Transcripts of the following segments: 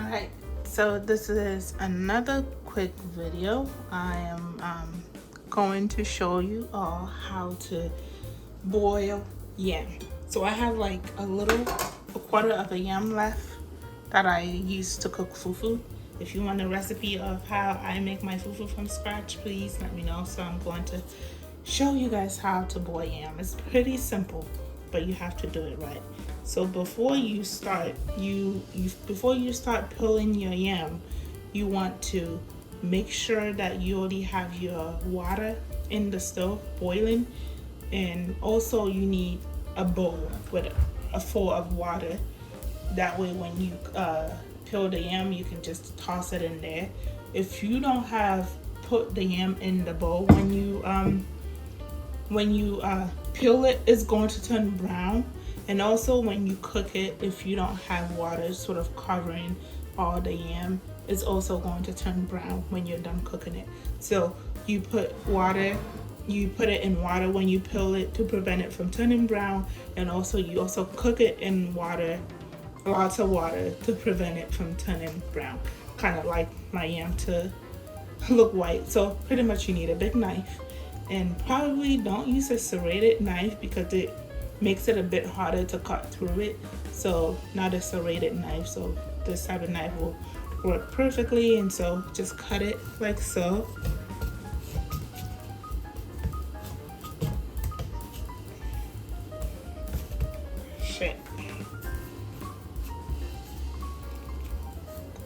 Alright, so this is another quick video. I am going to show you all how to boil yam. So I have like a quarter of a yam left that I used to cook fufu. If you want a recipe of how I make my fufu from scratch, please let me know. So I'm going to show you guys how to boil yam. It's pretty simple, but you have to do it right. So before you start, before you start peeling your yam, you want to make sure that you already have your water in the stove boiling, and also you need a bowl with a full of water. That way when you peel the yam, you can just toss it in there. If you don't have put the yam in the bowl, when you peel it, it's going to turn brown. And also when you cook it, if you don't have water sort of covering all the yam, it's also going to turn brown when you're done cooking it. So you put it in water when you peel it to prevent it from turning brown, and also you also cook it in water, lots of water, to prevent it from turning brown, kind of like my yam to look white. So pretty much you need a big knife, and probably don't use a serrated knife because it makes it a bit harder to cut through it. So not a serrated knife, so this type of knife will work perfectly. And so just cut it like so.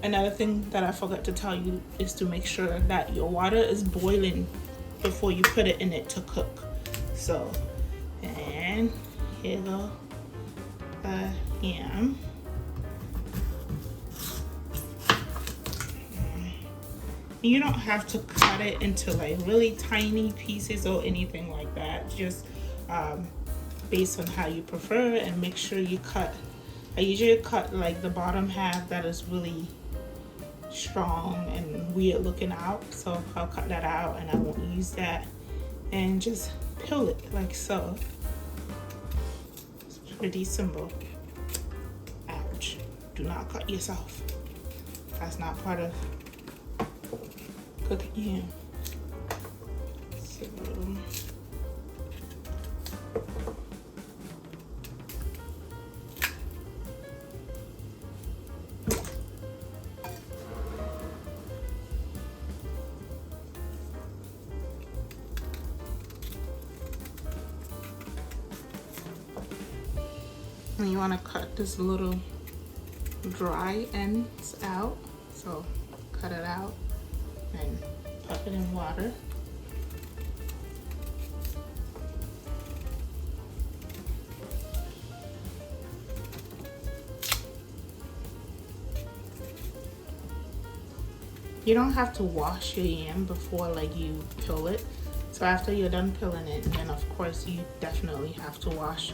Another thing that I forgot to tell you is to make sure that your water is boiling before you put it in it to cook. So, and here go the yam. You don't have to cut it into like really tiny pieces or anything like that. Just based on how you prefer, and make sure you cut. I usually cut like the bottom half that is really strong and weird looking out, so I'll cut that out and I won't use that, and just peel it like so. It's pretty simple. Ouch, do not cut yourself. That's not part of cooking yam. So and you want to cut this little dry ends out, so cut it out and put it in water. You don't have to wash your yam before like you peel it. So after you're done peeling it, then of course you definitely have to wash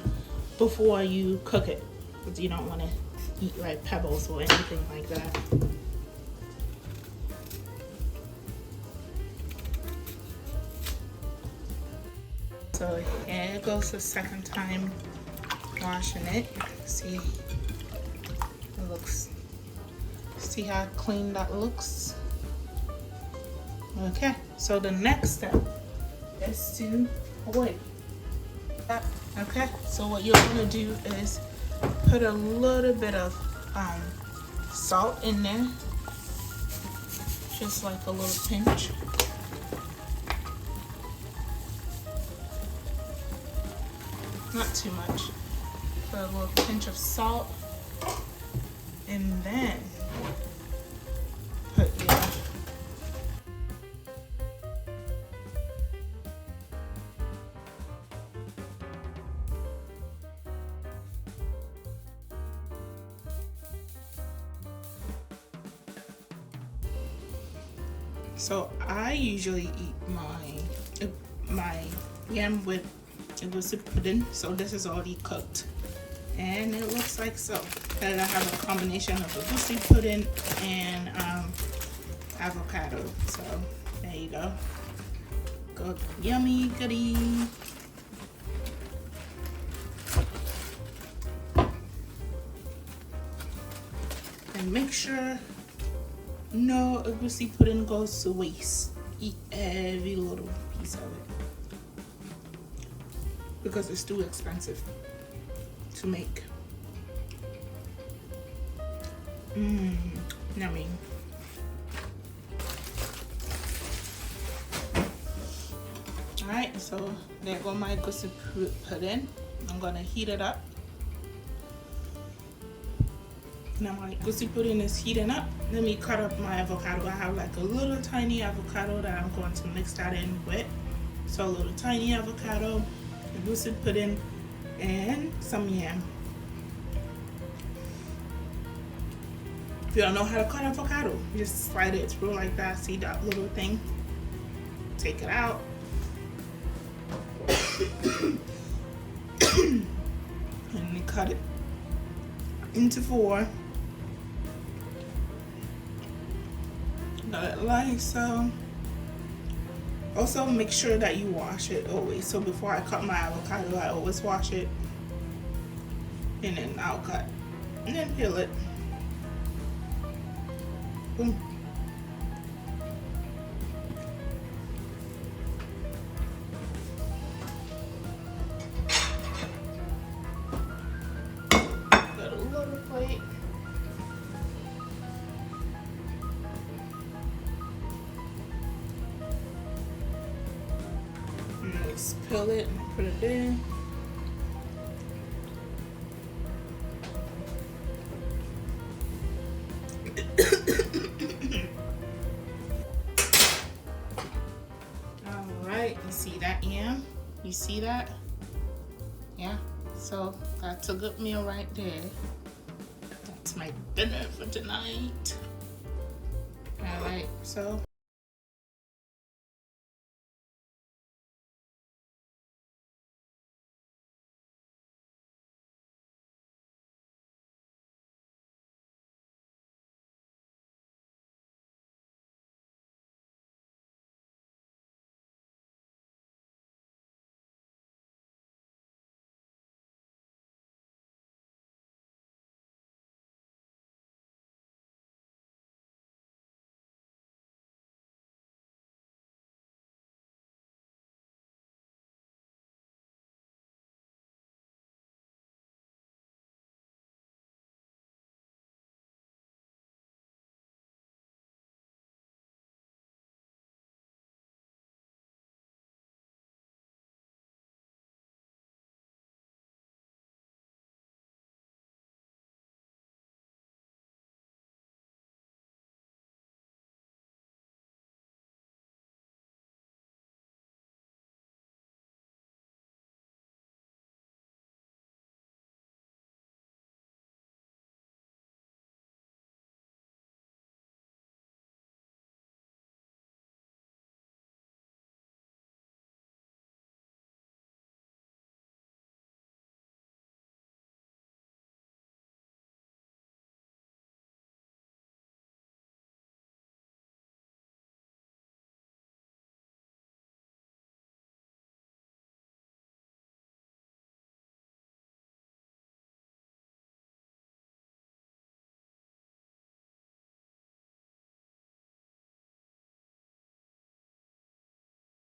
before you cook it, because you don't want to eat like pebbles or anything like that. So here goes the second time washing it. See, it looks, see how clean that looks? Okay, so the next step is to boil. Okay, so what you're gonna do is put a little bit of salt in there, just like a little pinch. Not too much. Put a little pinch of salt, and then put your So I usually eat my yam with egusi pudding. So this is already cooked, and it looks like so. And I have a combination of egusi pudding and avocado. So there you go. Good, yummy goodie. And make sure No egusi pudding goes to waste. Eat every little piece of it because it's too expensive to make. Yummy. Alright, so there go my egusi pudding. I'm gonna heat it up. Now my egusi pudding is heating up. Let me cut up my avocado. I have like a little tiny avocado that I'm going to mix that in with. So a little tiny avocado, egusi pudding, and some yam. If you don't know how to cut avocado, you just slide it through like that. See that little thing? Take it out. And then cut it into 4. Got it like so. Also make sure that you wash it always. So before I cut my avocado, I always wash it, and then I'll cut and then peel it. Boom. Got a little plate. Let's peel it and put it in. Alright, you see that yam? You see that? Yeah, so that's a good meal right there. That's my dinner for tonight. Alright, so